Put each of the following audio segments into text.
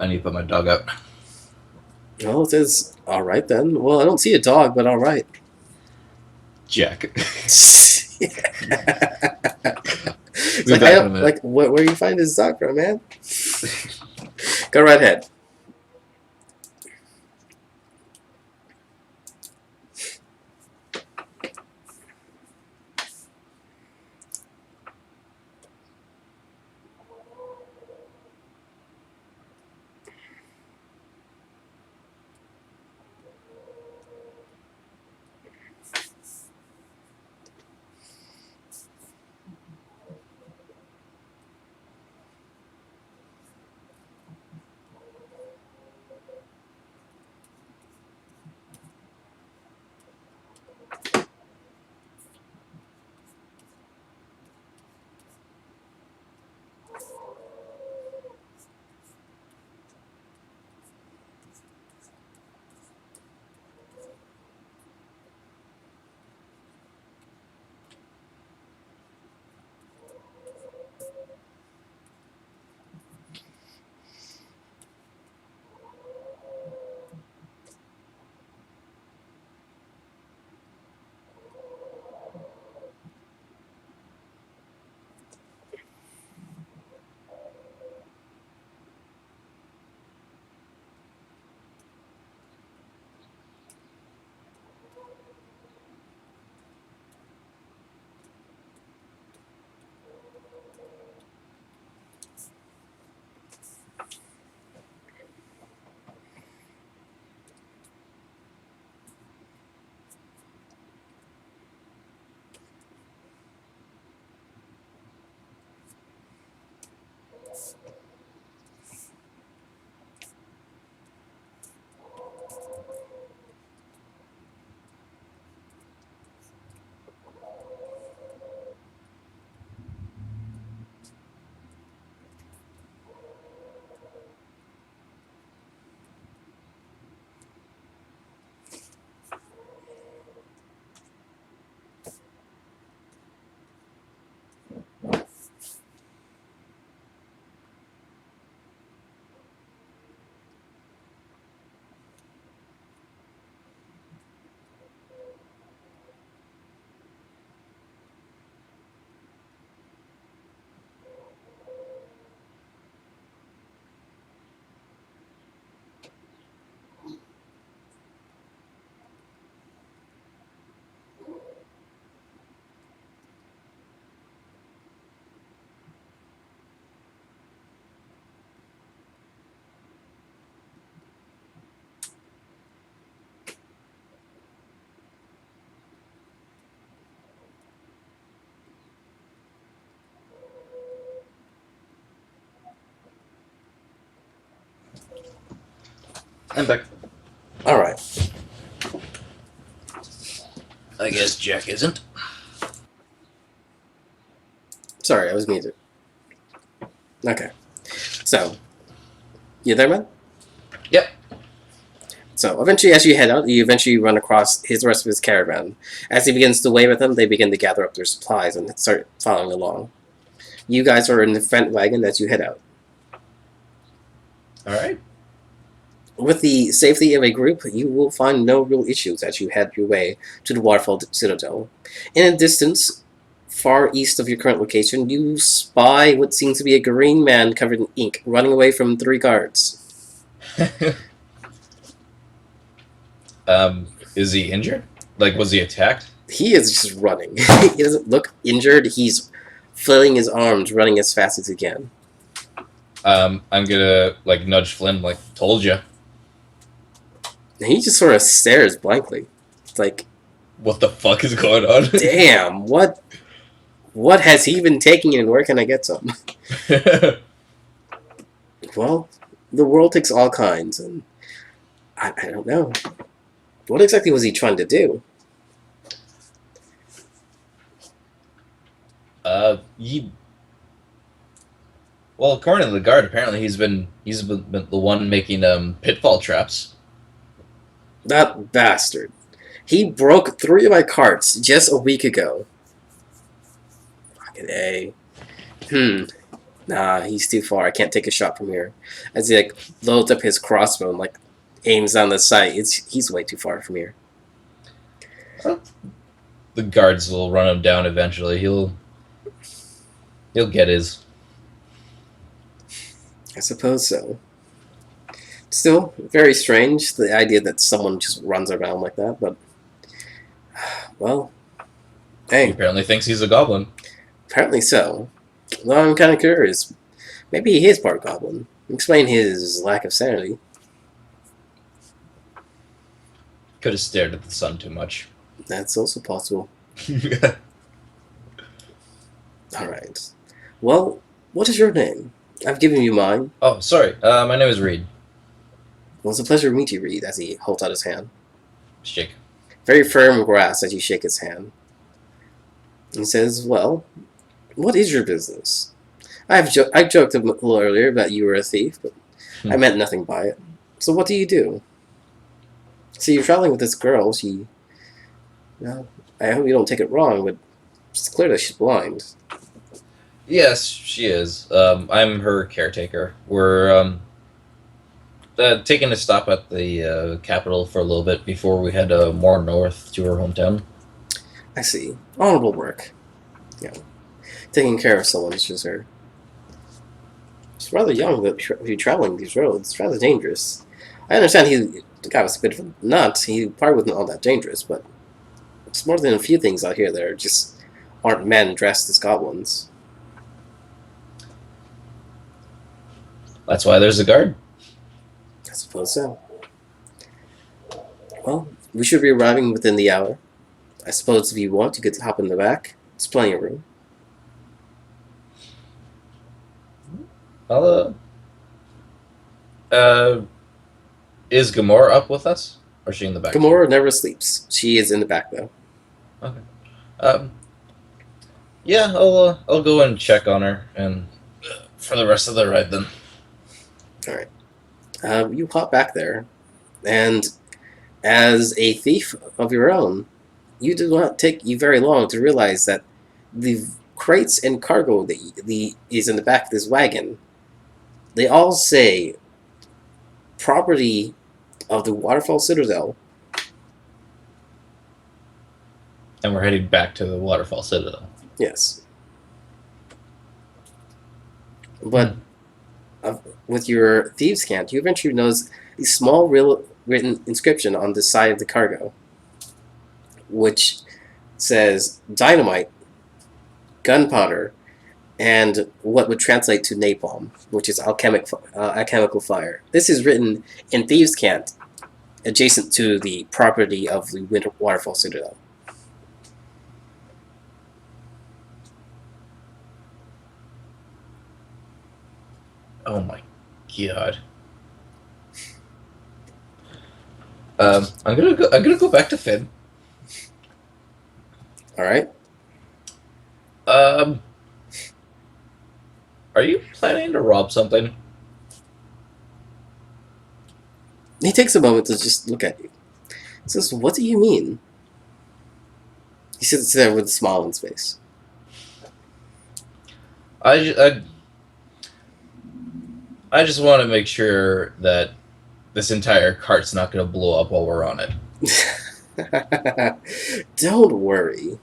I need to put my dog out. Well, it says, alright then. Well, I don't see a dog, but alright. Jack. It's Be like, back in a minute. like, where you find this dog from, man? Go right ahead. I'm back. Alright. I guess Jack isn't. Sorry, I was muted. Okay. So, you there, man? Yep. So, eventually, as you head out, you eventually run across the rest of his caravan. As he begins to wave at them, they begin to gather up their supplies and start following along. You guys are in the front wagon as you head out. Alright. With the safety of a group, you will find no real issues as you head your way to the Waterfall Citadel. In a distance, far east of your current location, you spy what seems to be a green man covered in ink running away from 3 guards. Is he injured? Like, was he attacked? He is just running. He doesn't look injured. He's flailing his arms, running as fast as he can. I'm gonna, like, nudge Flynn, like, told you. And he just sort of stares blankly. It's like, What the fuck is going on? damn, what has he been taking and where can I get some? Well, the world takes all kinds, and I don't know. What exactly was he trying to do? Well, according to the guard, apparently he's been the one making pitfall traps. That bastard. He broke 3 of my carts just a week ago. Fucking A. Nah, he's too far. I can't take a shot from here. As he like loads up his crossbow and like aims down the sight. He's way too far from here. The guards will run him down eventually. He'll get his. I suppose so. Still, very strange, the idea that someone just runs around like that, but... Well, He hey, apparently thinks he's a goblin. apparently so. Though I'm kind of curious. Maybe he is part goblin. Explain his lack of sanity. Could have stared at the sun too much. That's also possible. Alright. Well, what is your name? I've given you mine. Oh, sorry. My name is Reed. Well, it's a pleasure to meet you, Reed, as he holds out his hand. Shake. Very firm grasp as you shake his hand. He says, well, what is your business? I joked a little earlier that you were a thief, but I meant nothing by it. So what do you do? So you're traveling with this girl, she... Well, I hope you don't take it wrong, but it's clear that she's blind. Yes, she is. I'm her caretaker. We're taking a stop at the capital for a little bit before we head more north to her hometown. I see. Honorable work. Yeah. Taking care of someone is just her. It's rather young to be traveling these roads. It's rather dangerous. I understand the guy was a bit of a nut. He probably wasn't all that dangerous, but it's more than a few things out here that just aren't men dressed as goblins. That's why there's a guard. I suppose so. Well, we should be arriving within the hour. I suppose if you want, you could hop in the back. There's plenty of room. I'll, is Gamora up with us? Or is she in the back? Gamora never sleeps. She is in the back, though. Okay. Yeah, I'll go and check on her and for the rest of the ride then. Alright. You hop back there, and as a thief of your own, you do not take you very long to realize that the crates and cargo that is in the back of this wagon, they all say property of the Waterfall Citadel. And we're heading back to the Waterfall Citadel. Yes. But with your thieves' cant, you eventually notice a small written inscription on the side of the cargo, which says dynamite, gunpowder, and what would translate to napalm, which is alchemical fire. This is written in thieves' cant, adjacent to the property of the Waterfall Citadel. Oh my god. I'm gonna go back to Finn. All right. Are you planning to rob something? He takes a moment to just look at you. He says, "What do you mean?" He sits there with a smile on his face. I just want to make sure that this entire cart's not going to blow up while we're on it. Don't worry.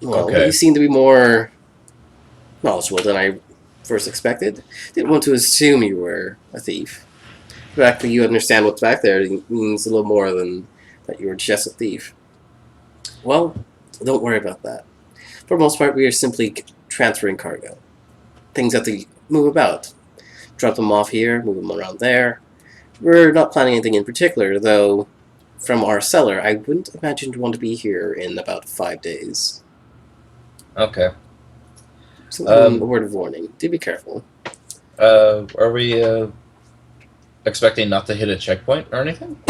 Well, okay. You seem to be more knowledgeable than I first expected. Didn't want to assume you were a thief. The fact that you understand what's back there means a little more than that you were just a thief. Well, don't worry about that. For the most part, we are simply transferring cargo. Things have to move about. Drop them off here, move them around there. We're not planning anything in particular, though from our cellar, I wouldn't imagine you'd want to be here in about 5 days. Okay. So a word of warning. Do be careful. Are we expecting not to hit a checkpoint or anything?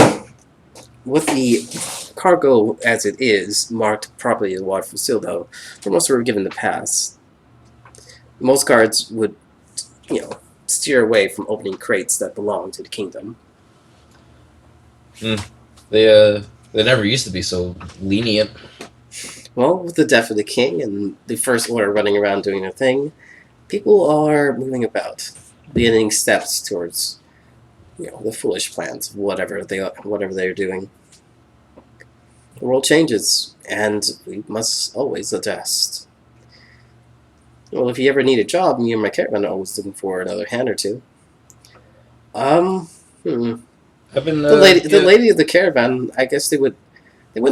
With the cargo as it is, marked properly in the Waterfall Citadel, for most were given the pass. Most guards would, steer away from opening crates that belong to the kingdom. They never used to be so lenient. Well, with the death of the king and the First Order running around doing their thing, People are moving about, beginning steps towards, the foolish plans of whatever they're doing. The world changes, and we must always adjust. Well, if you ever need a job, me and my caravan are always looking for another hand or two. Um, hmm. I've been The yeah. lady of the caravan, I guess they wouldn't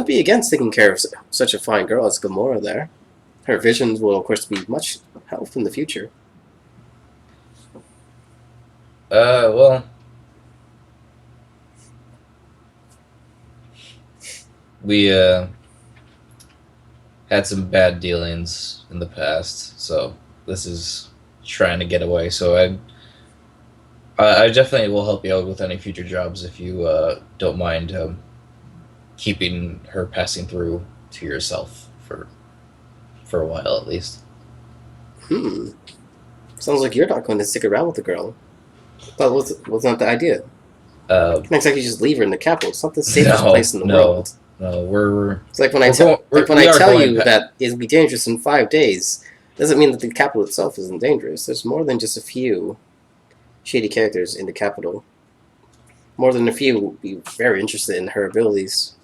be against taking care of such a fine girl as Gamora there. Her visions will, of course, be much help in the future. Well, we had some bad dealings in the past, so this is trying to get away. So I definitely will help you out with any future jobs if you don't mind keeping her passing through to yourself for a while at least. Hmm. Sounds like you're not going to stick around with the girl. That was not the idea. Uh, You can't exactly just leave her in the capital. It's not the safest no, place in the no, world. no. We're It's like we're going. when We I are tell going. you that it'll be dangerous in 5 days. Doesn't mean that the capital itself isn't dangerous. There's more than just a few shady characters in the capital. More than a few will be very interested in her abilities.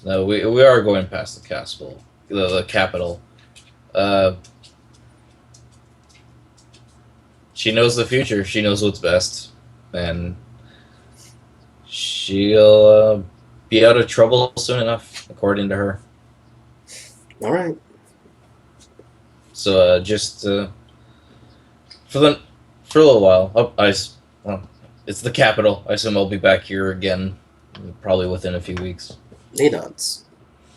No, we are going past the castle, the capital. Uh, she knows the future. She knows what's best, and she'll be out of trouble soon enough, according to her. All right. So just for the for a little while, well, it's the capital. I assume I'll be back here again, probably within a few weeks. He nods.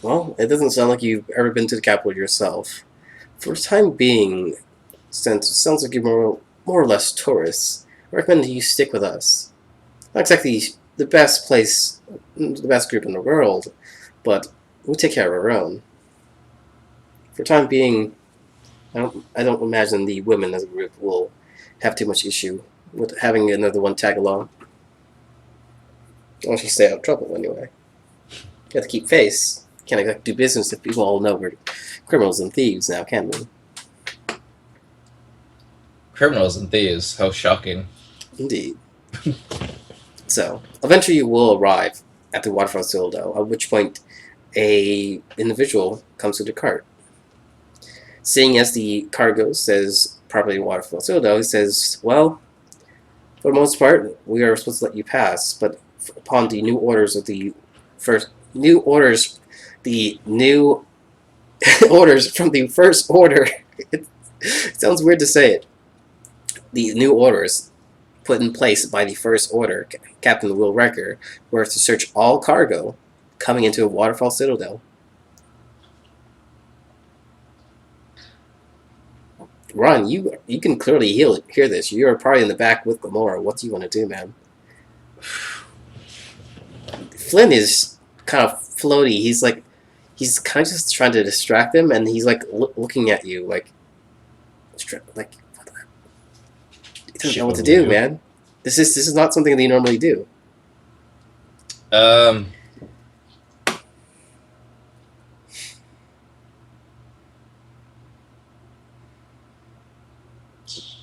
Well, it doesn't sound like you've ever been to the capital yourself. For the time being, since it sounds like you're more or less tourists, I recommend you stick with us. Not exactly the best place, the best group in the world, but we take care of our own. For the time being, I don't imagine the women as a group will have too much issue with having another one tag along. Unless you stay out of trouble anyway. You have to keep face. Can't exactly do business if people all know we're criminals and thieves now, can we? Criminals and thieves. How shocking. Indeed. So, eventually you will arrive at the waterfront citadel, at which point a individual comes to the cart. Seeing as the cargo says properly waterfall citadel, he says, well, for the most part, we are supposed to let you pass, but upon the new orders of the new orders from the first order, it sounds weird to say it, the new orders put in place by the First Order, Captain Will Wrecker, were to search all cargo coming into a waterfall citadel. Ron, you can clearly hear this. You're probably in the back with Gamora. What do you want to do, man? Flynn is kind of floaty. He's kind of just trying to distract him, and he's like looking at you, like he doesn't know what to do, man. This is not something they normally do. Um,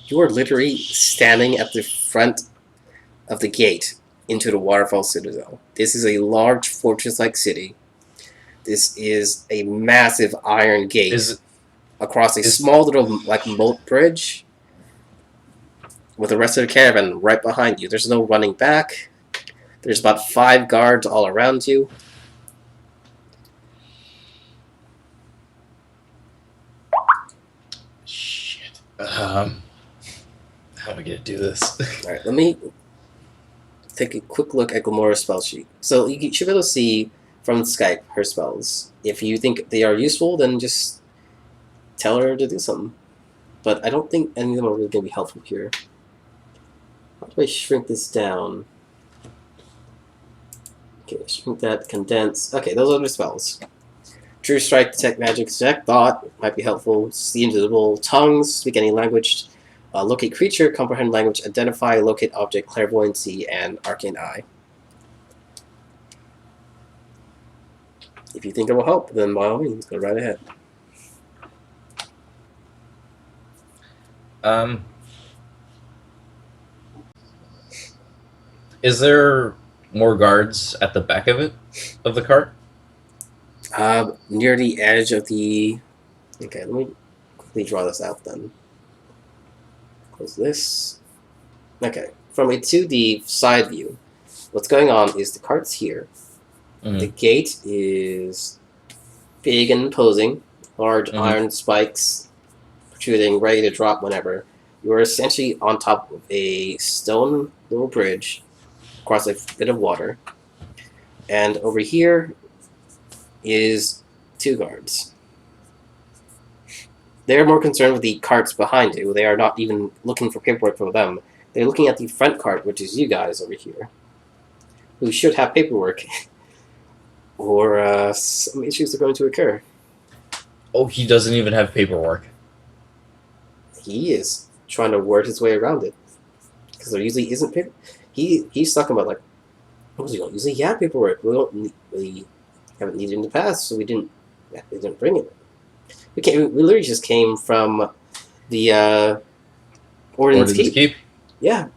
You are literally standing at the front of the gate into the waterfall citadel. This is a large fortress-like city. This is a massive iron gate across a small little like moat bridge with the rest of the caravan right behind you. There's no running back. There's about 5 guards all around you. Shit. How am I gonna do this? Alright, let me take a quick look at Gamora's spell sheet. So you should be able to see from Skype her spells. If you think they are useful, then just tell her to do something. But I don't think any of them are really going to be helpful here. How do I shrink this down? Okay, shrink that, condense. Okay, those are the spells. True Strike, Detect Magic, Detect Thought might be helpful. See Invisible, Tongues, Speak Any Language, Locate Creature, Comprehend Language, Identify, Locate Object, Clairvoyancy, and Arcane Eye. If you think it will help, then by all means, go right ahead. Um, is there more guards at the back of the cart? Near the edge of the. Okay, let me quickly draw this out then. Close this. Okay, from a 2D side view, what's going on is the cart's here. The gate is big and imposing, large iron spikes protruding, ready to drop whenever. You are essentially on top of a stone little bridge across a bit of water. And over here is 2 guards. They're more concerned with the carts behind you. They are not even looking for paperwork from them. They're looking at the front cart, which is you guys over here, who should have paperwork, or some issues are going to occur. Oh, he doesn't even have paperwork. He is trying to work his way around it, because there usually isn't paper. He's talking about, like, what was he going? Usually, yeah, paperwork. We haven't needed it in the past, so we didn't bring it. We literally just came from the Ordnance Keep. Yeah,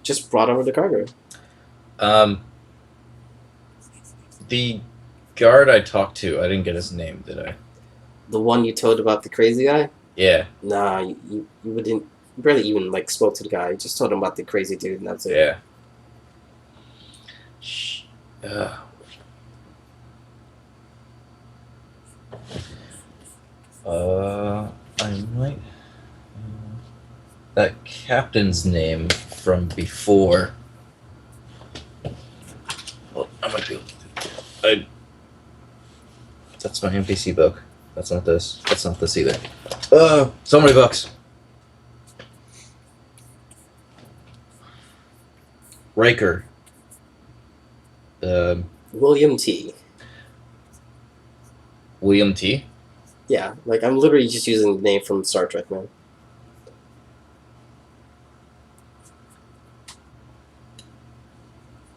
just brought over the cargo. The guard I talked to, I didn't get his name, did I? The one you told about the crazy guy? Yeah. Nah, you wouldn't. You barely even like spoke to the guy. You just told him about the crazy dude, and that's it. Yeah. I might. That captain's name from before. Well, I might be able to. That's my NPC book. That's not this. That's not this either. So many books. Riker. William T. William T. Yeah, like I'm literally just using the name from Star Trek, man.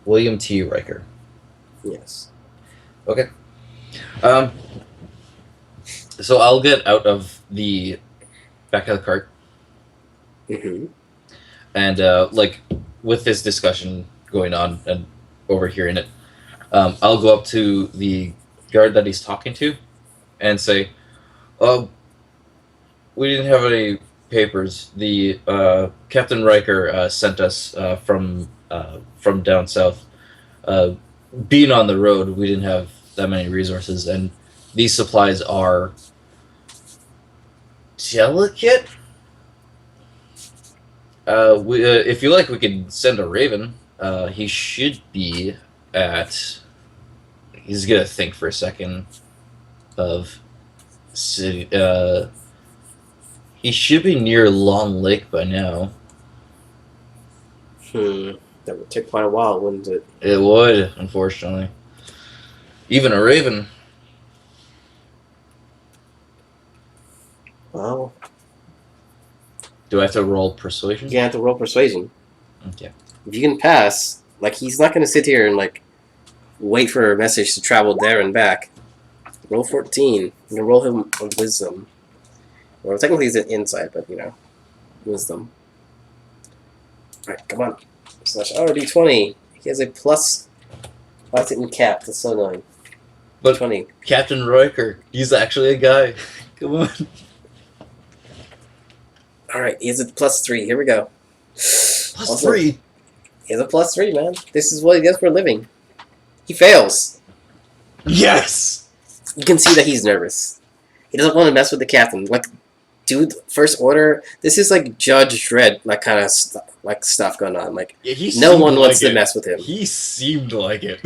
William T. Riker. Yes. Okay. So I'll get out of the back of the cart. Mm-hmm. And like with this discussion going on and overhearing it, I'll go up to the guard that he's talking to and say, we didn't have any papers. The Captain Riker sent us from down south. Being on the road, we didn't have that many resources, and these supplies are delicate. If you like, we could send a Raven. He should be at. He's gonna think for a second. Of city. He should be near Long Lake by now. That would take quite a while, wouldn't it? It would, unfortunately. Even a Raven. Well, do I have to roll persuasion? You have to roll persuasion. Okay. If you can pass, like he's not going to sit here and like wait for a message to travel there and back. Roll 14. You can roll him a wisdom. Well, technically it's an insight, but you know, wisdom. All right, come on. Slash D20. He has a plus. I didn't cap. That's so annoying. But 20. Captain Riker, he's actually a guy. Come on. All right, he has a plus 3. Here we go. Plus 3. He has a plus 3, man. This is what he gets for a living. He fails. Yes. You can see that he's nervous. He doesn't want to mess with the captain. Like, dude, First Order. This is like Judge Dredd, like kind of stuff going on. Like, yeah, no one wants to mess with him. He seemed like it.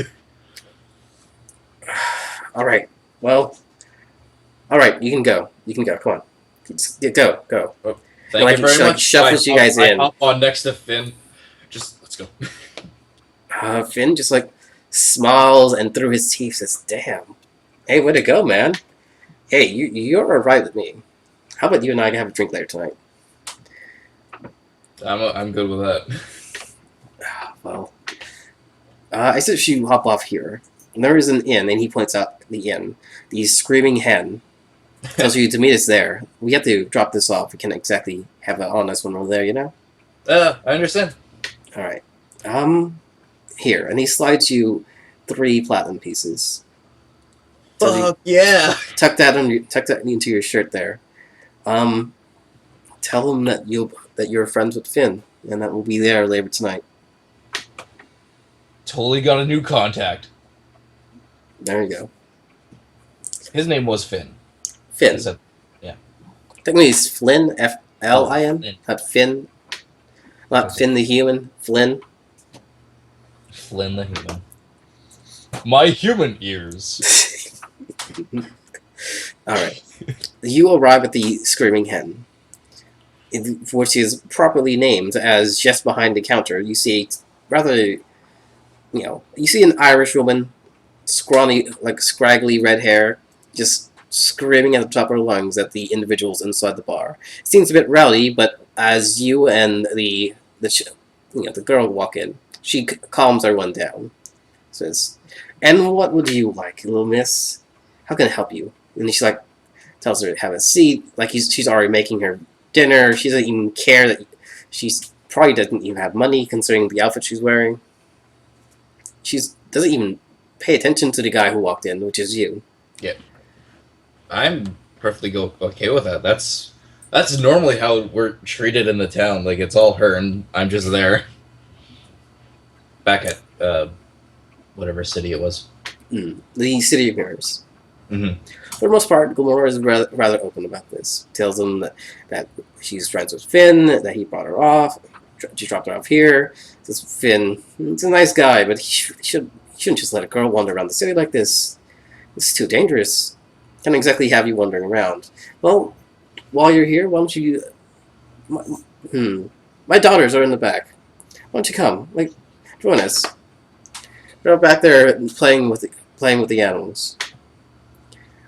All right. Well. All right. You can go. You can go. Come on. Just, go. Go. Oh, thank you very much. Shuffles you guys in. I hop on next to Finn. Just let's go. Finn just like smiles and through his teeth says, "Damn, hey, way to go, man. Hey, you're alright with me. How about you and I have a drink later tonight?" I'm good with that. Well, I suggest you hop off here. And there is an inn, and he points out the inn. The Screaming Hen tells you to meet us there. We have to drop this off. We can't exactly have an honest one over there, you know? I understand. Alright. Here. And he slides you 3 platinum pieces. Tells you, Fuck yeah! tuck that into your shirt there. Tell him that you're friends with Finn, and that we'll be there later tonight. Totally got a new contact. There you go. His name was Finn. Finn. Said, Technically, it's Flynn, F-L-I-N, Flynn. not Finn. Not Finn the human, Flynn. Flynn the human. My human ears. Alright. You arrive at the Screaming Hen, which is properly named, as just behind the counter you see you see an Irish woman, scrawny, scraggly red hair, just screaming at the top of her lungs at the individuals inside the bar. It seems a bit rowdy, but as you and the girl walk in, she calms everyone down. Says, "And what would you like, little miss? How can I help you?" And she tells her to have a seat. She's already making her dinner. She doesn't even care that she's probably doesn't even have money considering the outfit she's wearing. She doesn't even pay attention to the guy who walked in, which is you. Yeah. I'm perfectly okay with that. That's normally how we're treated in the town. Like, it's all her and I'm just there. Back at whatever city it was. The City of Mirrors. Mm-hmm. For the most part, Gamora is rather open about this. Tells them that she's friends with Finn, that he brought her off. She dropped her off here. Says Finn, he's a nice guy, but he shouldn't just let a girl wander around the city like this. This is too dangerous. Can't exactly have you wandering around. Well, while you're here, why don't you... My daughters are in the back. Why don't you come? Join us. They're back there playing with the animals.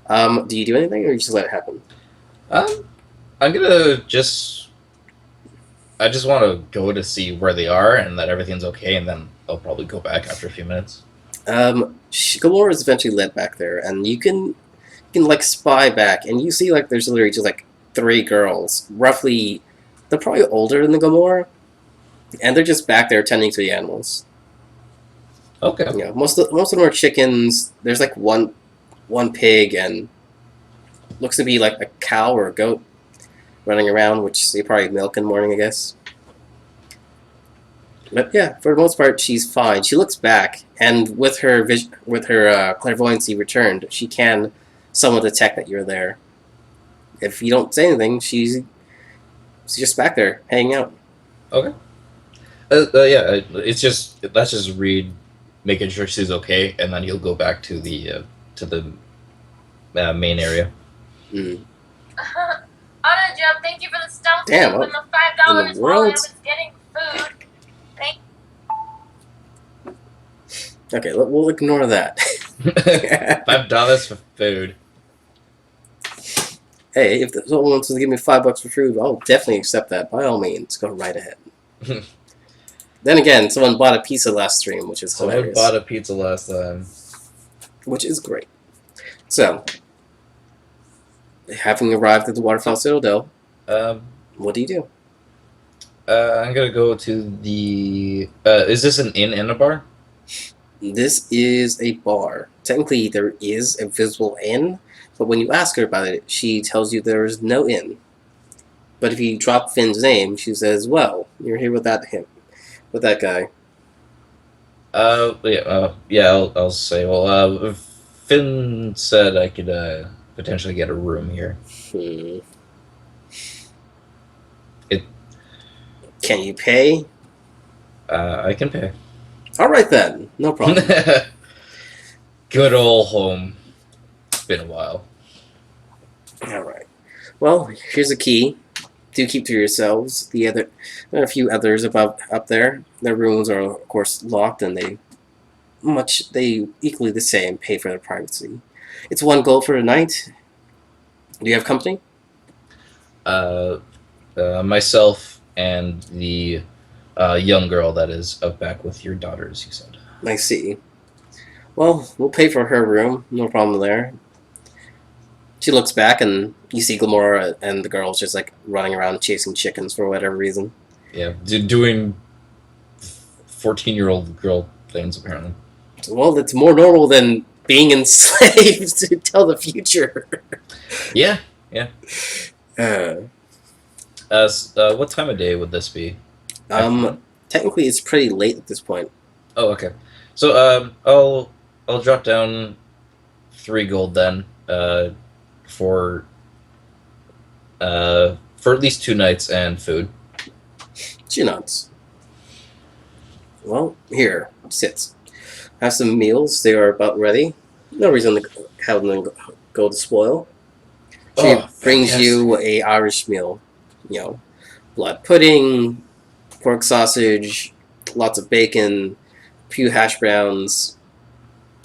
Do you do anything, or you just let it happen? I'm gonna I just want to go to see where they are and that everything's okay, and then I'll probably go back after a few minutes. Gamora is eventually led back there, and you can spy back, and you see there's literally just 3 girls, roughly. They're probably older than the Gamora, and they're just back there tending to the animals. Okay. Yeah, most of them are chickens. There's one pig, and looks to be a cow or a goat running around, which they probably milk in the morning, I guess. But yeah, for the most part, she's fine. She looks back, and with her clairvoyancy returned, she can somewhat detect that you're there. If you don't say anything, she's just back there hanging out. Okay. Yeah, let's just read, making sure she's okay, and then you'll go back to the main area. Auto job, thank you for the stuff. Damn, and the in $5 the while I world? was getting food. Thank Okay, we'll ignore that. $5 for food. Hey, if someone wants to give me $5 for food, I'll definitely accept that. By all means, go right ahead. Then again, someone bought a pizza last stream, which is hilarious. Someone bought a pizza last time. Which is great. So, having arrived at the Waterfall Citadel, what do you do? I'm gonna go to the. Is this an inn and a bar? This is a bar. Technically, there is a visible inn, but when you ask her about it, she tells you there is no inn. But if you drop Finn's name, she says, "Well, you're here with that guy." I'll say. Well, Finn said I could potentially get a room here. Can you pay? I can pay. All right then, no problem. Good old home. It's been a while. All right. Well, here's a key. Do keep to yourselves. There are a few others up there. Their rooms are of course locked, and they equally the same pay for their privacy. It's 1 gold for the night. Do you have company? Myself and the young girl that is up back with your daughters, you said. I see. Well, we'll pay for her room. No problem there. She looks back, and you see Glamora and the girls just like running around chasing chickens for whatever reason. Yeah, doing 14-year-old girl things apparently. Well, it's more normal than being enslaved to tell the future. Yeah. Uh, What time of day would this be? Afternoon? technically, it's pretty late at this point. Oh, okay. So I'll drop down 3 gold then. For at least 2 nights and food. She nods. Well, here, sit. Have some meals. They are about ready. No reason to have them go to spoil. She brings fantastic. you a Irish meal. You know, blood pudding, pork sausage, lots of bacon, few hash browns,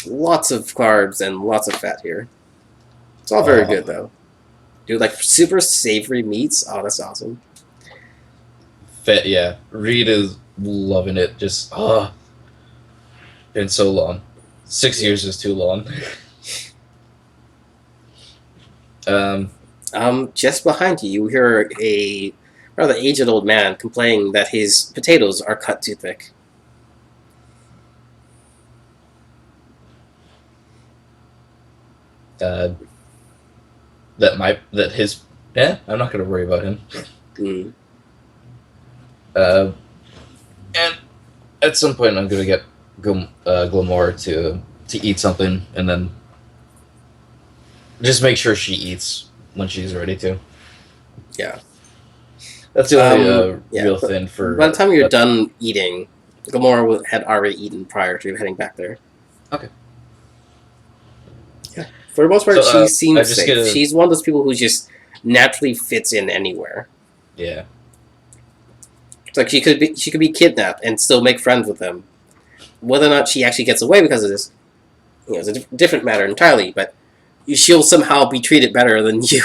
lots of carbs, and lots of fat here. It's all very good, though. Dude, like super savory meats. Oh, that's awesome. Yeah. Reed is loving it. Just been so long. 6 years is too long. Just behind you, you hear a rather aged old man complaining that his potatoes are cut too thick. I'm not gonna worry about him. Mm. And at some point, I'm gonna get Glamora to eat something, and then just make sure she eats when she's ready to. Yeah. That's the only yeah, real thing for. By the time you're done eating, Gomorrah had already eaten prior to heading back there. Okay. Yeah. For the most part, So, she seems just safe. She's one of those people who just naturally fits in anywhere. Yeah. It's like she could be kidnapped and still make friends with them. Whether or not she actually gets away because of this, it's a different matter entirely. But she'll somehow be treated better than you.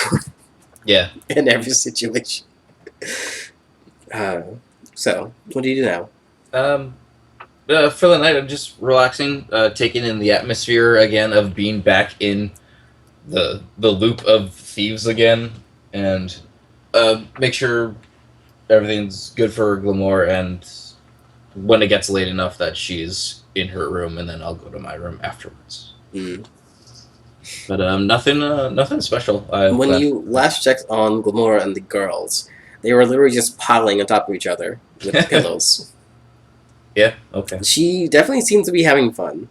Yeah. In every situation. So, what do you do now? For the night, I'm just relaxing, taking in the atmosphere again of being back in the loop of thieves again, and make sure everything's good for Glamore, and when it gets late enough that she's in her room, and then I'll go to my room afterwards. Mm. But nothing special. When you last checked on Glamora and the girls, they were literally just piling on top of each other with pillows. Yeah, okay. She definitely seems to be having fun.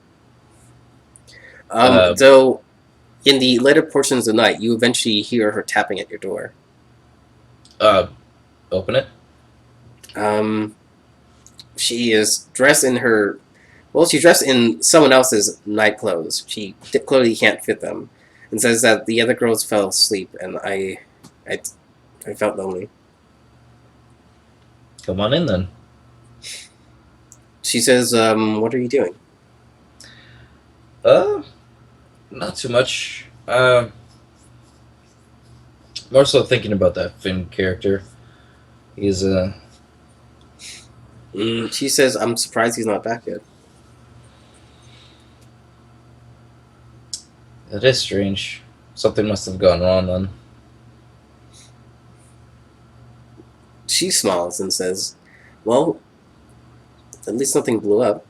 Though, in the later portions of the night, you eventually hear her tapping at your door. Open it. She is dressed in her... Well, she's dressed in someone else's night clothes. She clearly can't fit them. And says that the other girls fell asleep, and I felt lonely. Come on in, then. She says, what are you doing? Not too much. More so thinking about that Finn character. He's, She says, I'm surprised he's not back yet. That is strange. Something must have gone wrong then. She smiles and says, well, at least nothing blew up.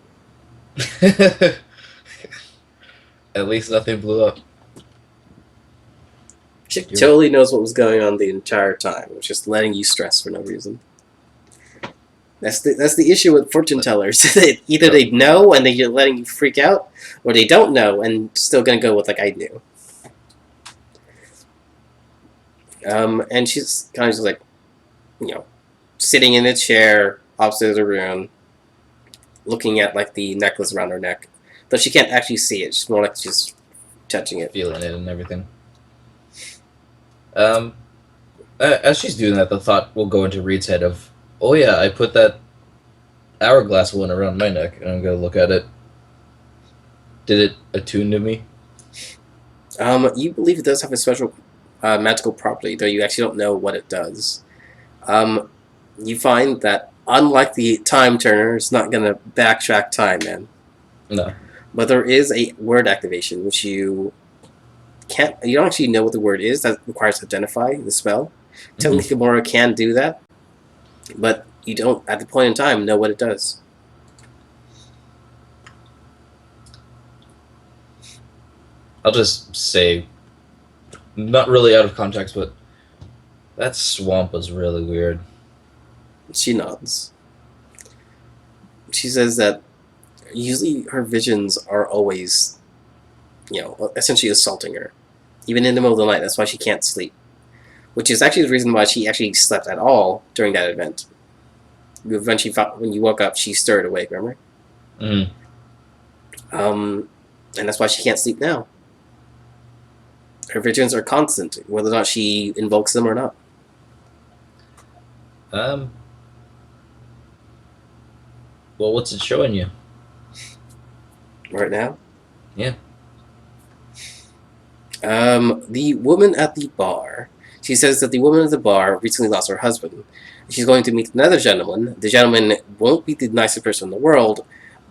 At least nothing blew up. She totally knows what was going on the entire time. It was just letting you stress for no reason. That's the issue with fortune tellers. Either they know and they're letting you freak out, or they don't know and still gonna go with like I knew. And she's kind of just like, sitting in a chair opposite the room, looking at like the necklace around her neck, though she can't actually see it. She's more like just touching it, feeling it, and everything. As she's doing that, the thought will go into Reed's head of, oh yeah, I put that hourglass one around my neck, and I'm gonna look at it. Did it attune to me? You believe it does have a special magical property, though you actually don't know what it does. You find that, unlike the time turner, it's not gonna backtrack time, man. No. But there is a word activation, which you you don't actually know what the word is that requires to identify the spell. Technically, Gamora can do that, but you don't at the point in time know what it does. I'll just say, not really out of context, but that swamp was really weird. She nods. She says that usually her visions are always, essentially assaulting her, even in the middle of the night. That's why she can't sleep, which is actually the reason why she actually slept at all during that event. When you woke up, she stirred awake. Remember? Mm. And that's why she can't sleep now. Her visions are constant, whether or not she invokes them or not. Well, what's it showing you? Right now? Yeah. The woman at the bar. She says that the woman at the bar recently lost her husband. She's going to meet another gentleman. The gentleman won't be the nicest person in the world,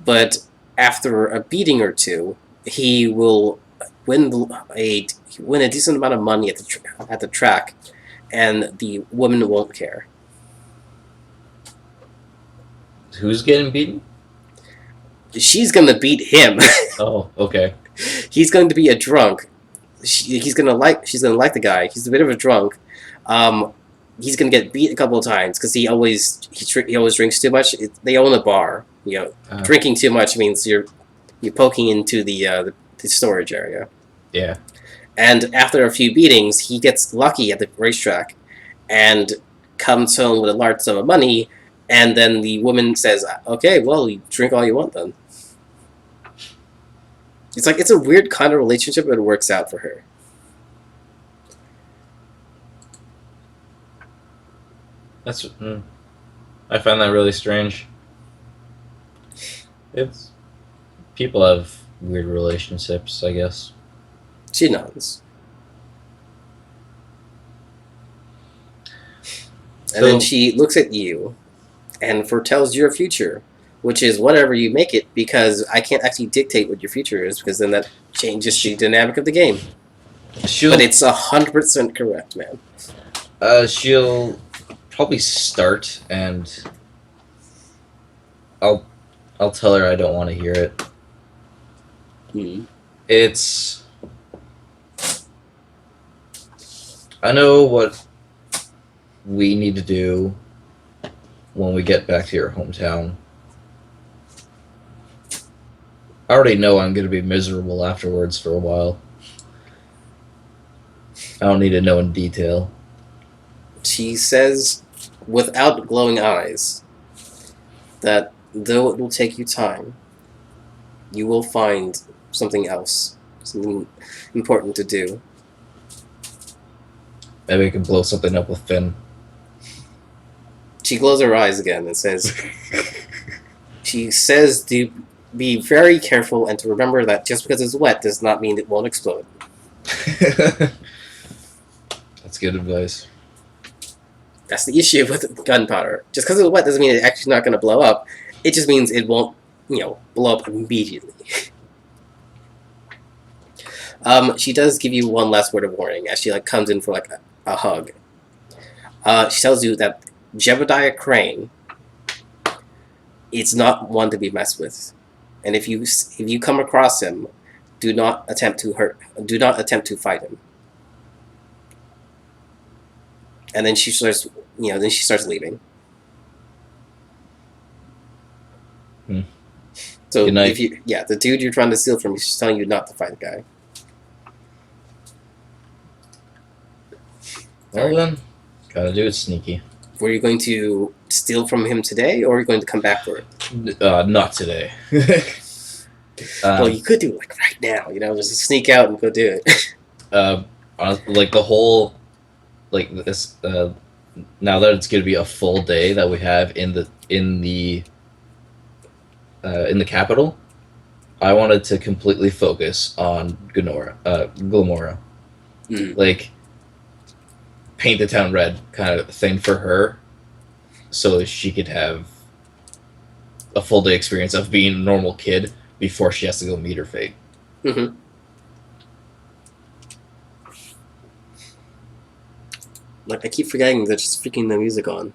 but after a beating or two, he will win a decent amount of money at the track, and the woman won't care. Who's getting beaten? She's gonna beat him. Oh, okay. He's going to be a drunk. She's gonna like the guy. He's a bit of a drunk. He's gonna get beat a couple of times because he always drinks too much. They own a bar. Drinking too much means you're poking into the storage area. Yeah. And after a few beatings, he gets lucky at the racetrack, and comes home with a large sum of money. And then the woman says, "Okay, well, you drink all you want then." It's a weird kind of relationship, but it works out for her. I find that really strange. People have weird relationships, I guess. She nods. And then she looks at you and foretells your future, which is whatever you make it, because I can't actually dictate what your future is, because then that changes the dynamic of the game. But it's 100% correct, man. She'll probably start, and I'll tell her I don't want to hear it. It's... I know what we need to do when we get back to your hometown. I already know I'm going to be miserable afterwards for a while. I don't need to know in detail. She says, without glowing eyes, that though it will take you time, you will find something else, something important to do. Maybe I can blow something up with Finn. She glows her eyes again and says, she says to be very careful and to remember that just because it's wet does not mean it won't explode. That's good advice. That's the issue with gunpowder. Just because it's wet doesn't mean it's actually not going to blow up. It just means it won't, blow up immediately. She does give you one last word of warning as she comes in for a hug. She tells you that Jebediah Crane is not one to be messed with, and if you come across him, do not attempt to fight him. And then she starts, leaving. So the dude you're trying to steal from, she's telling you not to fight the guy. Well then, gotta do it sneaky. Were you going to steal from him today, or are you going to come back for it? Not today. Well, you could do it right now, just sneak out and go do it. The whole, this, now that it's gonna be a full day that we have in the capital, I wanted to completely focus on Glamora. Paint the town red kind of thing for her, so she could have a full day experience of being a normal kid before she has to go meet her fate. Like, I keep forgetting there's just freaking no music on.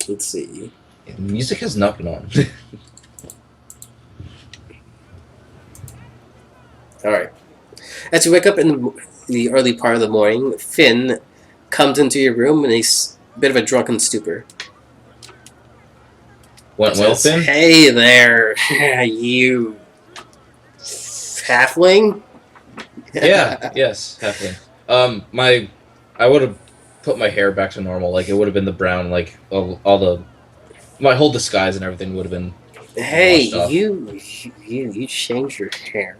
Let's see. Music has not been on. Alright. As you wake up in the early part of the morning, Finn comes into your room in a bit of a drunken stupor. Went well, Says, Finn? "Hey there, you halfling." Yeah, yes, halfling. I would have put my hair back to normal. Like, it would have been the brown, like, all the... My whole disguise and everything would have been Hey, washed off. you changed your hair.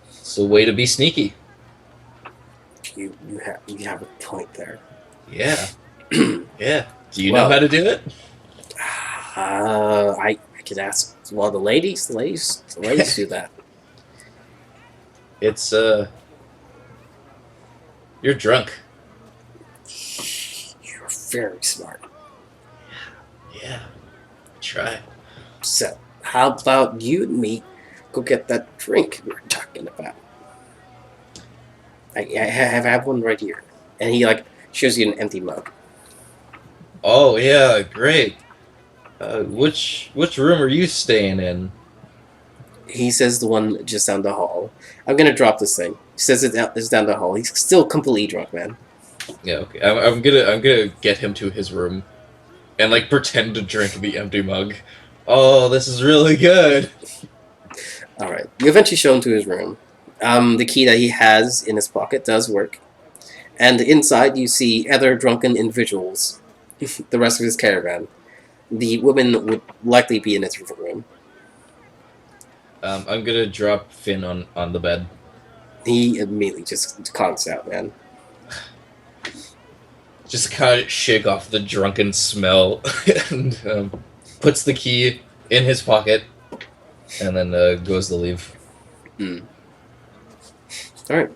It's a way to be sneaky. You have a point there. Yeah. Yeah. Do you Well, know how to do it? I could ask. Well, the ladies do that. It's, You're drunk. You're very smart. Yeah. Try. So, how about you and me go get that drink we were talking about? I have one right here, and he like shows you an empty mug. Oh, yeah, great. Which room are you staying in? He says the one just down the hall. I'm gonna drop this thing. He says it's down the hall. He's still completely drunk, man. Yeah, okay. I'm gonna get him to his room, and like pretend to drink the empty mug. Oh, this is really good. All right. You eventually show him to his room. The key that he has in his pocket does work, and inside you see other drunken individuals. The rest of his caravan. The woman would likely be in his room. I'm gonna drop Finn on the bed. He immediately just conks out, man. Just kind of shake off the drunken smell, and puts the key in his pocket, and then goes to leave. Hmm. All right.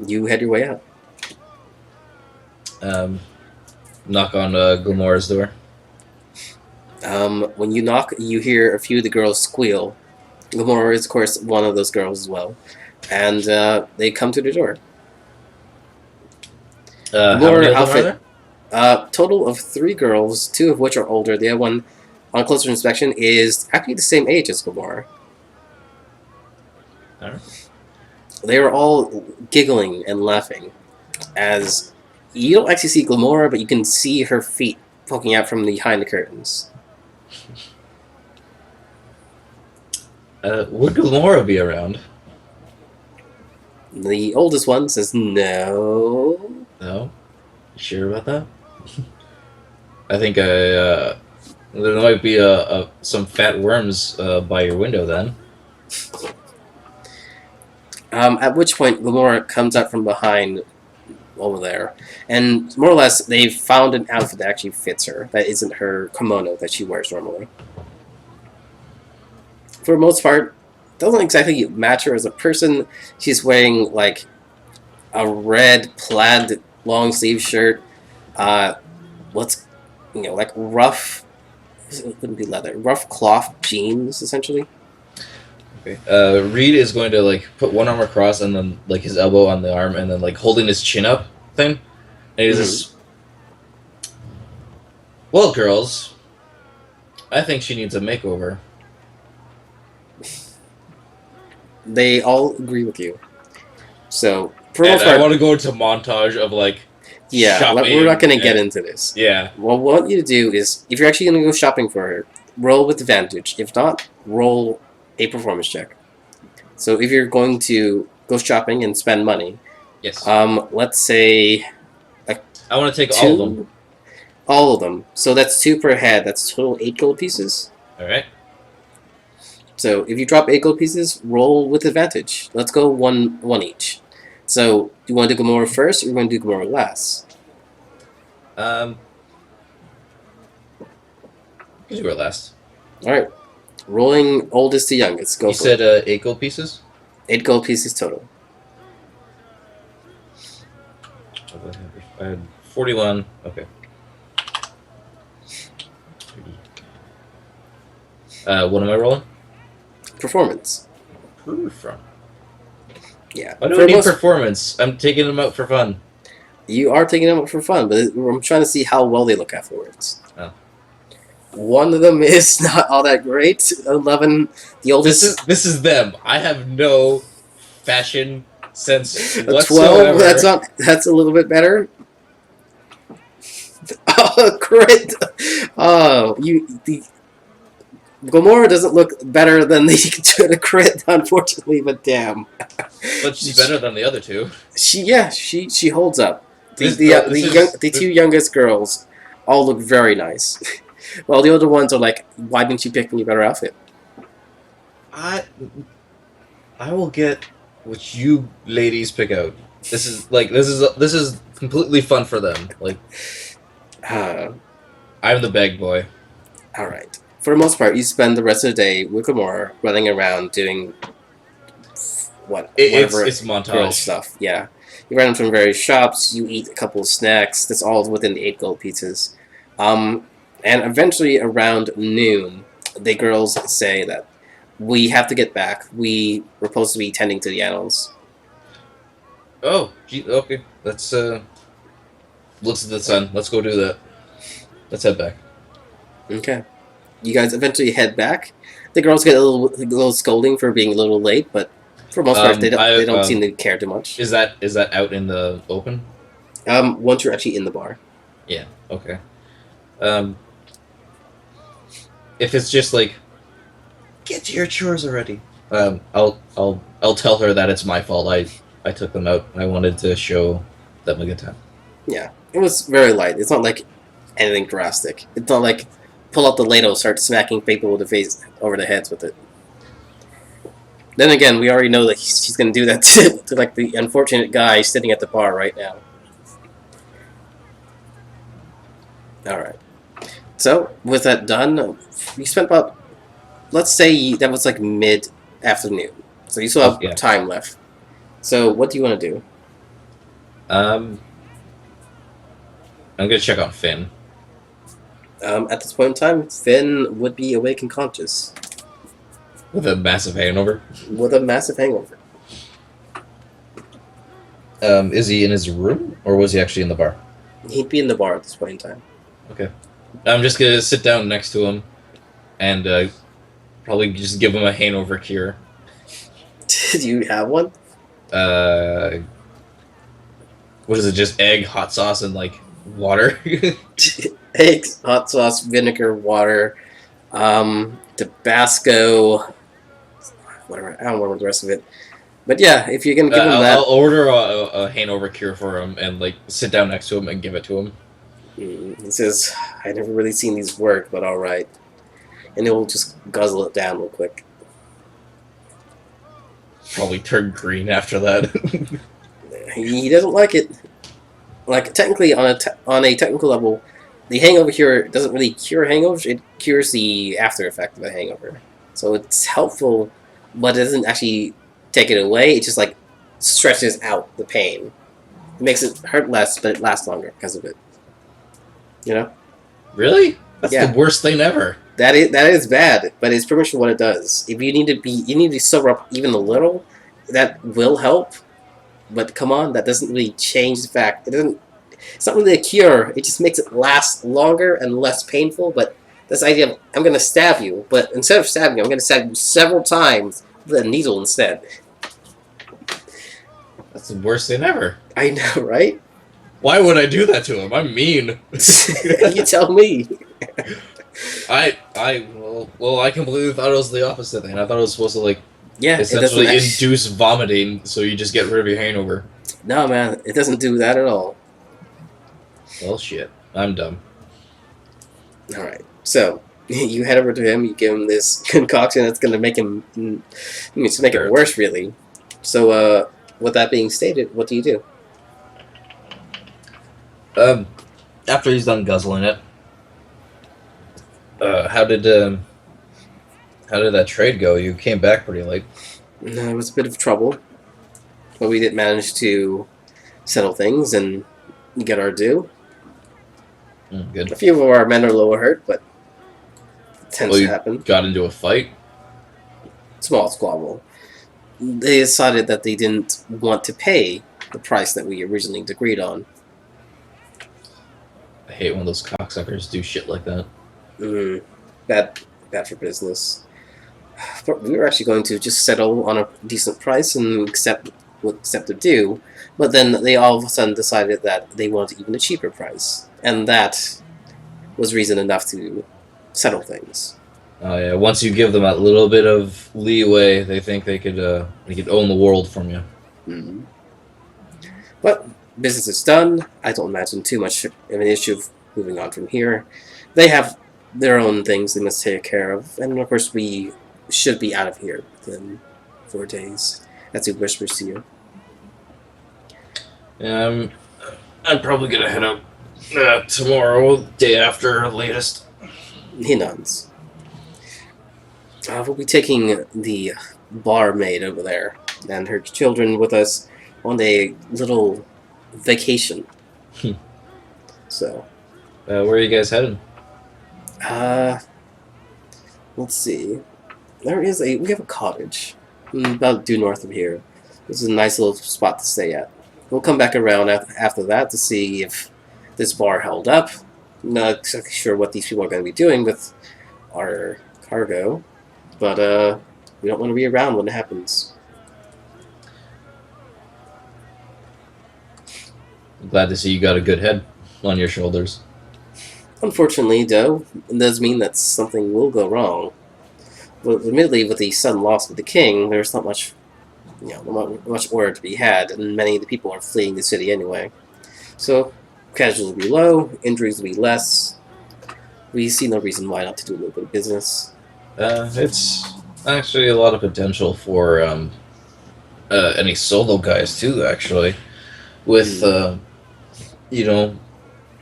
You head your way out. Knock on Gilmore's door. When you knock, you hear a few of the girls squeal. Gamora is, of course, one of those girls as well. And they come to the door. How many of them are there? Total of 3 girls, 2 of which are older. The other one, on closer inspection, is actually the same age as Gamora. Alright. They are all giggling and laughing as you don't actually see Gamora, but you can see her feet poking out from behind the curtains. Would Gilmore be around? The oldest one says no. No? You sure about that? I think there might be some fat worms by your window then. At which point, Gamora comes out from behind over there, and more or less, they've found an outfit that actually fits her. That isn't her kimono that she wears normally. For the most part, doesn't exactly match her as a person. She's wearing like a red plaid long sleeve shirt. What's like rough? It wouldn't be leather. Rough cloth jeans, essentially. Okay. Reed is going to like put one arm across and then like his elbow on the arm and then like holding his chin up thing. And he's just, well, girls, I think she needs a makeover. They all agree with you. So, for And most I part, want to go into montage of like yeah, shopping we're not going to get and- into this. Yeah. What I want you to do is, if you're actually going to go shopping for her, roll with advantage. If not, roll a performance check. So if you're going to go shopping and spend money, Yes. let's say I want to take 2. all of them. All of them. So that's 2 per head. That's total 8 gold pieces. All right. So if you drop 8 gold pieces, roll with advantage. Let's go one each. So do you want to do Gamora first, or you want to do Gamora last? You do it last. All right. Rolling oldest to youngest. Go You for it. said 8 gold pieces. 8 gold pieces total. I had 41. Okay. What am I rolling? Performance. Who from? Yeah. Why do For I need most- performance? I'm taking them out for fun. You are taking them out for fun, but I'm trying to see how well they look afterwards. Oh. One of them is not all that great. 11, the oldest. This is them. I have no fashion sense A 12. whatsoever. That's a little bit better. Oh, crit! Oh, the Gomorrah doesn't look better than the crit, unfortunately, but damn. But she's better than the other two. She holds up. This is The two youngest girls all look very nice, while the older ones are like, "Why didn't you pick any better outfit?" I will get what you ladies pick out. This is completely fun for them. Like I'm the bag boy. All right. For the most part, you spend the rest of the day with Gamora running around doing whatever It's girl montage. stuff. Yeah, you run from various shops. You eat a couple of snacks. That's all within the 8 gold pieces. And eventually around noon, the girls say that we have to get back. We were supposed to be tending to the animals. Oh, gee, okay. Let's looks at the sun. Let's go do that. Let's head back. Okay. You guys eventually head back. The girls get a little scolding for being a little late, but for the most part, they don't seem to care too much. Is that out in the open? Once you're actually in the bar. Yeah. Okay. If it's just like, get to your chores already. I'll tell her that it's my fault. I took them out. I wanted to show them a good time. Yeah, it was very light. It's not like anything drastic. It's not like pull out the ladle, start smacking people with the face over the heads with it. Then again, we already know that she's going to do that to like the unfortunate guy sitting at the bar right now. All right. So with that done, you spent about, let's say that was like mid-afternoon. So you still have time left. So what do you want to do? I'm gonna check on Finn. At this point in time, Finn would be awake and conscious. With a massive hangover? With a massive hangover. Is he in his room, or was he actually in the bar? He'd be in the bar at this point in time. Okay. I'm just gonna sit down next to him, and probably just give him a hangover cure. Do you have one? What is it? Just egg, hot sauce, and like water. Eggs, hot sauce, vinegar, water, Tabasco, whatever. I don't remember the rest of it. But yeah, if you're gonna give him that, I'll order a hangover cure for him and like sit down next to him and give it to him. He says, "I never really seen these work, but all right," and he'll just guzzle it down real quick. Probably turn green after that. He doesn't like it. Like technically, on a technical level, the hangover cure doesn't really cure hangovers. It cures the after effect of a hangover. So it's helpful, but it doesn't actually take it away. It just like stretches out the pain. It makes it hurt less, but it lasts longer because of it. You know? Really? That's Yeah. the worst thing ever. That is bad, but it's pretty much what it does. If you need to sober up even a little, that will help. But come on, that doesn't really change the fact. It's not really a cure. It just makes it last longer and less painful. But this idea of I'm going to stab you, but instead of stabbing you, I'm going to stab you several times with a needle instead. That's the worst thing ever. I know, right? Why would I do that to him? I'm mean. You tell me. I completely thought it was the opposite thing. I thought it was supposed to like essentially induce vomiting, so you just get rid of your hangover. No, man, it doesn't do that at all. Well, shit. I'm dumb. All right, so you head over to him. You give him this concoction that's going to make him, make it worse, really. So, with that being stated, what do you do? After he's done guzzling it, how did that trade go? You came back pretty late. It was a bit of trouble, but we did manage to settle things and get our due. Good. A few of our men are a little hurt, but it tends to happen. Got into a fight? Small squabble. They decided that they didn't want to pay the price that we originally agreed on. I hate when those cocksuckers do shit like that. Bad for business. But we were actually going to just settle on a decent price and accept the due, but then they all of a sudden decided that they wanted even a cheaper price, and that was reason enough to settle things. Oh yeah, once you give them that little bit of leeway, they think they could own the world from you. Mm. But business is done. I don't imagine too much of an issue of moving on from here. They have their own things they must take care of, and of course we should be out of here within 4 days. As he whispers to you. Yeah, I'm probably gonna head out tomorrow, day after latest. He nods. We'll be taking the barmaid over there and her children with us on a little vacation. So, Where are you guys heading? let's see. We have a cottage about due north of here. This is a nice little spot to stay at. We'll come back around after that to see if this bar held up. Not exactly sure what these people are going to be doing with our cargo, but we don't want to be around when it happens. I'm glad to see you got a good head on your shoulders. Unfortunately, though, it does mean that something will go wrong. But admittedly, with the sudden loss of the king, there's not much, not much order to be had, and many of the people are fleeing the city anyway. So, casualties will be low, injuries will be less. We see no reason why not to do a little bit of business. It's actually a lot of potential for any solo guys too. Actually, with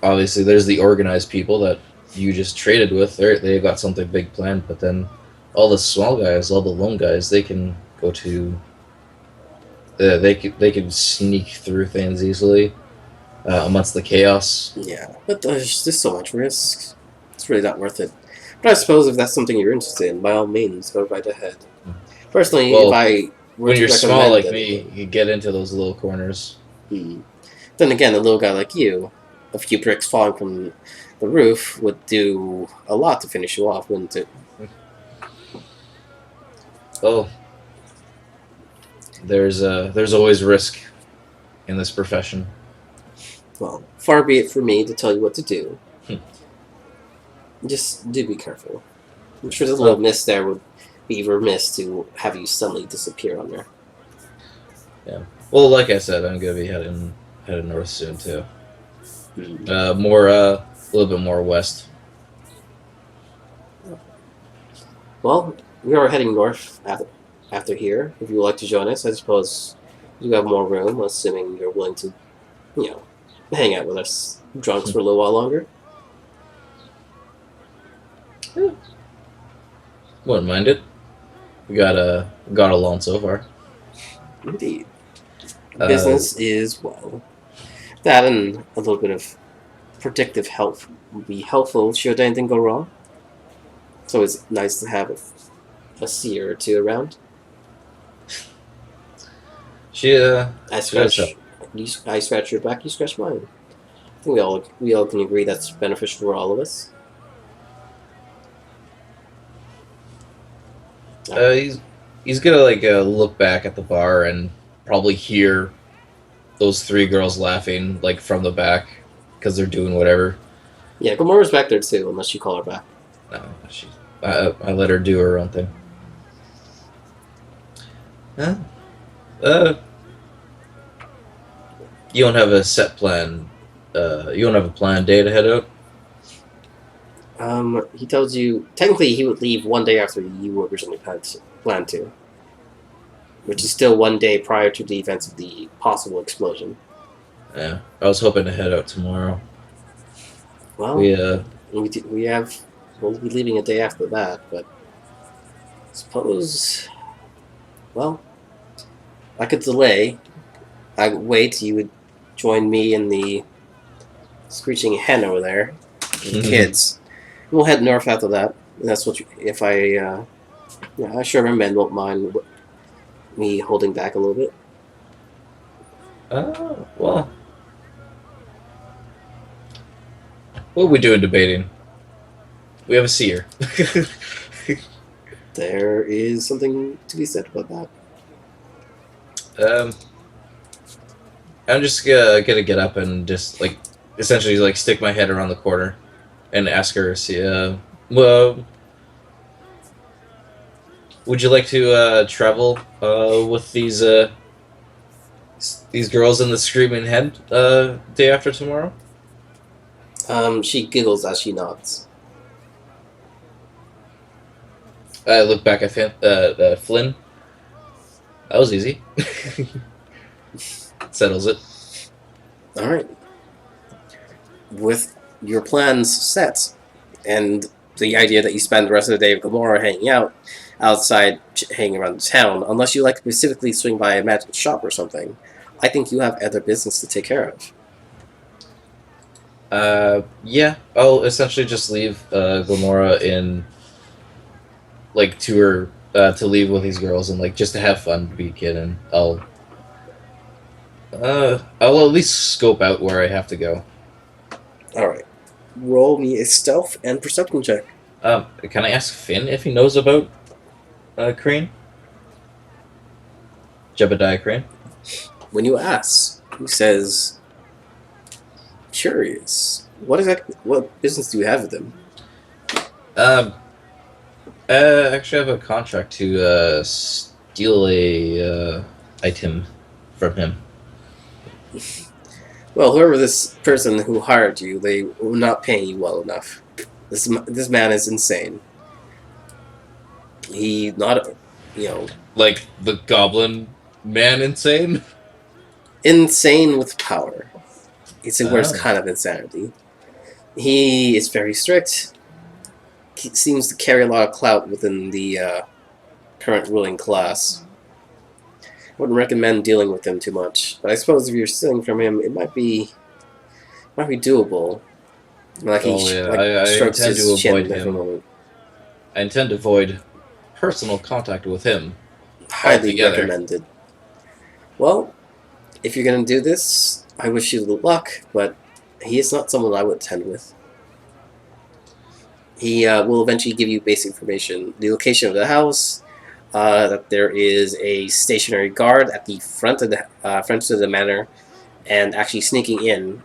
obviously there's the organized people that you just traded with. They've got something big planned, but then all the small guys, all the lone guys, they can go to. They can sneak through things easily amongst the chaos. Yeah, but there's just so much risk. It's really not worth it. But I suppose if that's something you're interested in, by all means, go right ahead. Personally, Well, if I were when to you're small recommend like me, you get into those little corners. Then again, a little guy like you, a few bricks falling from the roof would do a lot to finish you off, wouldn't it? Oh, there's always risk in this profession. Well, far be it for me to tell you what to do. Just do be careful. I'm sure the little mist there would be remiss to have you suddenly disappear on there. Yeah. Well, like I said, I'm gonna be heading north soon too. A little bit more west. Well, we are heading north after here. If you would like to join us, I suppose you have more room, assuming you're willing to, hang out with us drunks for a little while longer. Yeah. Wouldn't mind it. We got along so far. Indeed. Business is, well, that and a little bit of predictive help would be helpful should anything go wrong. It's always nice to have a seer or two around. I scratch your back, you scratch mine. I think we all can agree that's beneficial for all of us. He's gonna look back at the bar and probably hear those 3 girls laughing from the back because they're doing whatever. Yeah, Gamora's back there too, unless you call her back. No, I let her do her own thing. Huh? You don't have a set plan. You don't have a planned day to head out? He tells you technically he would leave 1 day after you originally planned to, which is still 1 day prior to the events of the possible explosion. Yeah, I was hoping to head out tomorrow. Well, we'll be leaving a day after that, but suppose, well, I could delay. I would wait. You would join me in the screeching hen over there, the kids. We'll head north after that. And that's what I'm sure my men won't mind me holding back a little bit. Oh, well. What are we doing debating? We have a seer. There is something to be said about that. I'm just gonna get up and just like essentially like stick my head around the corner and ask her, see, well, would you like to travel with these girls in the screaming head day after tomorrow? She giggles as she nods. I look back at Flynn. That was easy. Settles it. All right. With your plans set, and the idea that you spend the rest of the day with Gamora hanging out outside, hanging around the town, unless you like to specifically swing by a magic shop or something, I think you have other business to take care of. Yeah, I'll essentially just leave Gamora in, like, to her to leave with these girls and like just to have fun, be a kid, and I'll at least scope out where I have to go. All right. Roll me a stealth and perception check. Can I ask Finn if he knows about Crane? Jebediah Crane? When you ask, he says, "Curious. What business do you have with them?" Actually, I have a contract to steal a item from him. Well, whoever this person who hired you, they were not paying you well enough. This man is insane. He not, Like the Goblin Man, insane. insane with power. It's a worst Oh. kind of insanity. He is very strict. He seems to carry a lot of clout within the current ruling class. Wouldn't recommend dealing with him too much, but I suppose if you're stealing from him, it might be doable. Like he I strokes intend his to chin avoid every him. moment. I intend to avoid personal contact with him. Highly Altogether. recommended. Well, if you're gonna do this, I wish you luck, but he is not someone I would attend with. He will eventually give you basic information: the location of the house, that there is a stationary guard at the front of the manor, and actually sneaking in.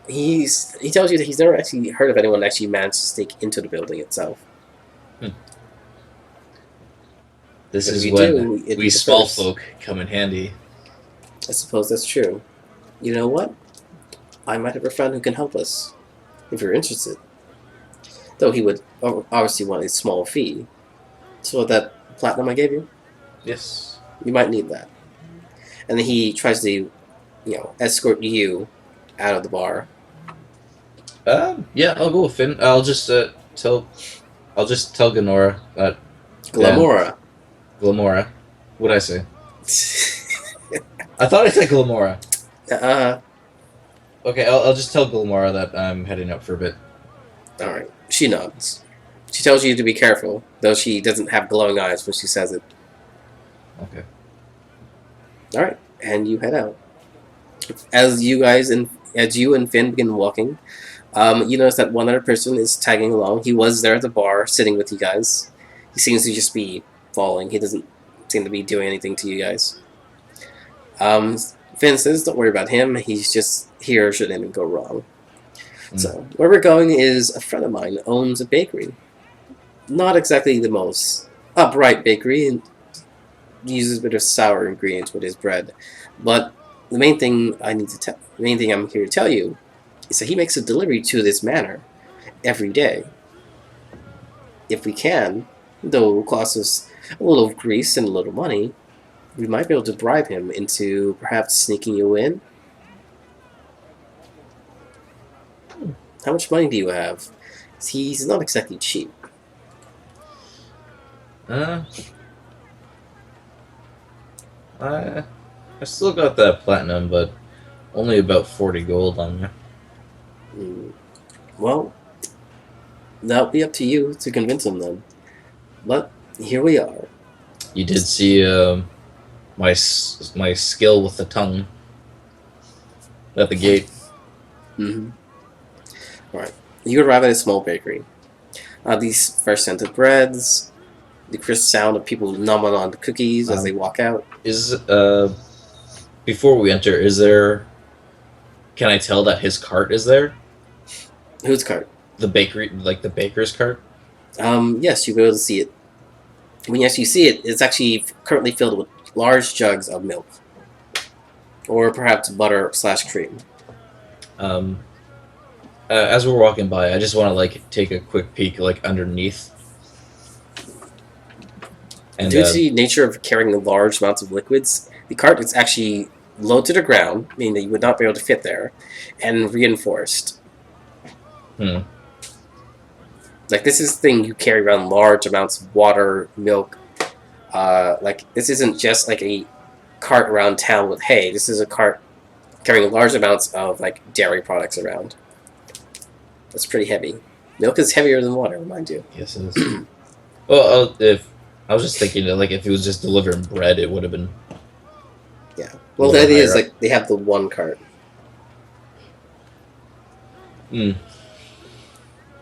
He tells you that he's never actually heard of anyone actually managed to sneak into the building itself. This But if is you when do, it'd we be the small first. folk come in handy. I suppose that's true. You know what? I might have a friend who can help us, if you're interested. Though he would obviously want a small fee. So that platinum I gave you, Yes. you might need that. And then he tries to, escort you out of the bar. Yeah, I'll go with Finn. I'll just tell Gamora that Glamora. Gamora. What'd I say? I thought I said Gamora. Okay, I'll just tell Gamora that I'm heading up for a bit. Alright. She nods. She tells you to be careful, though she doesn't have glowing eyes when she says it. Okay. Alright, and you head out. As you and Finn begin walking, you notice that one other person is tagging along. He was there at the bar, sitting with you guys. He seems to just be following. He doesn't seem to be doing anything to you guys. Finn says, don't worry about him. He's just here should anything go wrong. So, where we're going is a friend of mine owns a bakery. Not exactly the most upright bakery, and uses a bit of sour ingredients with his bread. But the main thing I'm here to tell you is that he makes a delivery to this manor every day. If we can, though it will cost us a little grease and a little money, we might be able to bribe him into perhaps sneaking you in. How much money do you have? He's not exactly cheap. I still got that platinum, but only about 40 gold on me. Well, that'll be up to you to convince him then. But here we are. You did see my skill with the tongue at the gate. Mm-hmm. Alright. You arrive at a small bakery. These fresh scented breads, the crisp sound of people numbing on the cookies as they walk out. Is before we enter, is there? Can I tell that his cart is there? Whose cart? The bakery, like the baker's cart. Yes, you'll be able to see it. When you see it, it's actually currently filled with large jugs of milk. Or perhaps butter / cream. As we're walking by, I just want to like take a quick peek, like underneath. And Due to the nature of carrying large amounts of liquids, the cart is actually low to the ground, meaning that you would not be able to fit there, and reinforced. Hmm. Like, this is the thing you carry around large amounts of water, milk. Like, this isn't just like a cart around town with hay. This is a cart carrying large amounts of, like, dairy products around. That's pretty heavy. Milk is heavier than water, mind you. Yes, it is. Well, if I was just thinking that, like, if it was just delivering bread, it would have been. Yeah. Well, the idea is, like, they have the one cart. Hmm.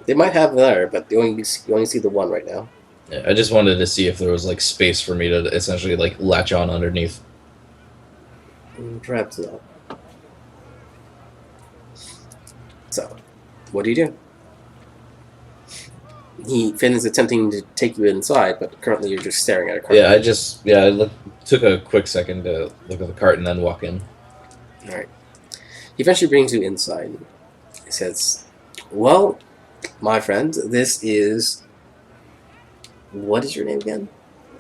They might have another, but you only see the one right now. Yeah, I just wanted to see if there was like space for me to essentially like latch on underneath. Perhaps not. So, what do you do? Finn is attempting to take you inside, but currently you're just staring at a cart. Yeah, I took a quick second to look at the cart and then walk in. Alright. He eventually brings you inside. He says, well, my friend, this is... What is your name again?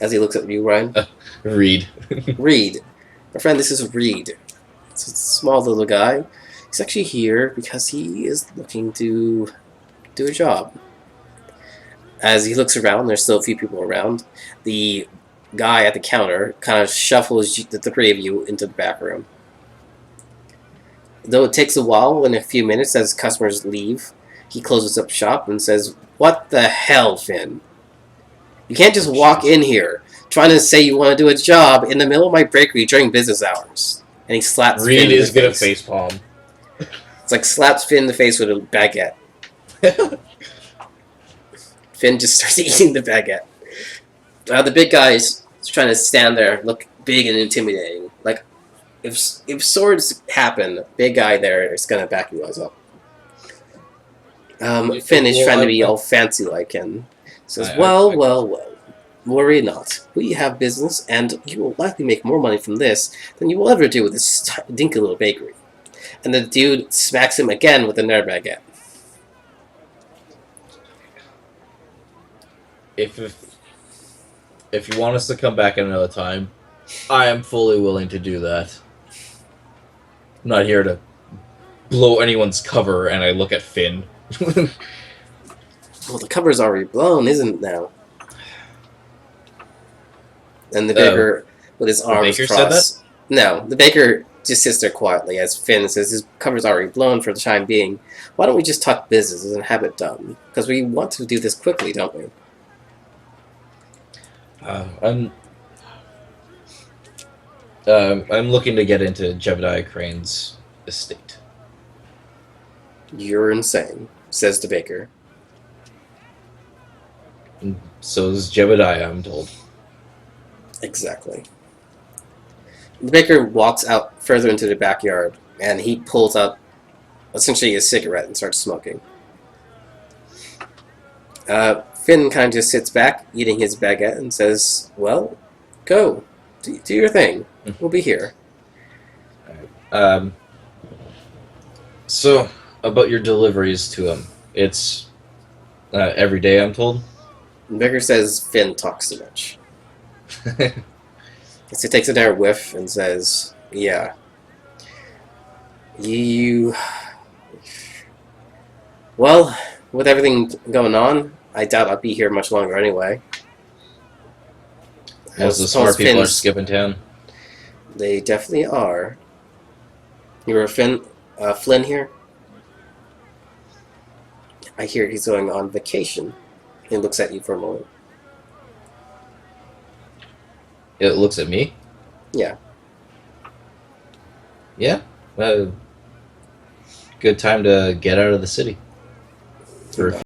As he looks at you, Ryan. Reed. Reed. My friend, this is Reed. It's a small little guy. He's actually here because he is looking to do a job. As he looks around, there's still a few people around. The guy at the counter kind of shuffles the three of you into the back room. Though it takes a while, in a few minutes as customers leave, he closes up shop and says, "What the hell, Finn? You can't just walk in here trying to say you want to do a job in the middle of my bakery during business hours." And he slaps Reed Finn in is the gonna face. facepalm. It's like slaps Finn in the face with a baguette. Finn just starts eating the baguette. The big guy's trying to stand there, look big and intimidating. Like, if swords happen, big guy there is gonna back you guys up. Finn is trying to be all fancy like and says, well, worry not. We have business, and you will likely make more money from this than you will ever do with this dinky little bakery. And the dude smacks him again with another baguette. If you want us to come back at another time, I am fully willing to do that. I'm not here to blow anyone's cover, and I look at Finn. Well, the cover's already blown, isn't it now? And the baker, with his arms baker crossed... said that? No, the baker just sits there quietly as Finn says his cover's already blown for the time being. Why don't we just talk business and have it done? Because we want to do this quickly, don't we? I'm looking to get into Jebediah Crane's estate. You're insane, says the baker. And so is Jebediah, I'm told. Exactly. The baker walks out further into the backyard, and he pulls out essentially a cigarette and starts smoking. Finn kind of just sits back, eating his baguette, and says, well, go. Do your thing. We'll be here. So, about your deliveries to him. It's every day, I'm told? The baker says Finn talks too much. So he takes another whiff and says, yeah. Well, with everything going on, I doubt I'll be here much longer anyway. Most of the smart people are skipping town. They definitely are. You're Flynn here? I hear he's going on vacation. He looks at you for a moment. It looks at me? Yeah. Yeah? Good time to get out of the city. for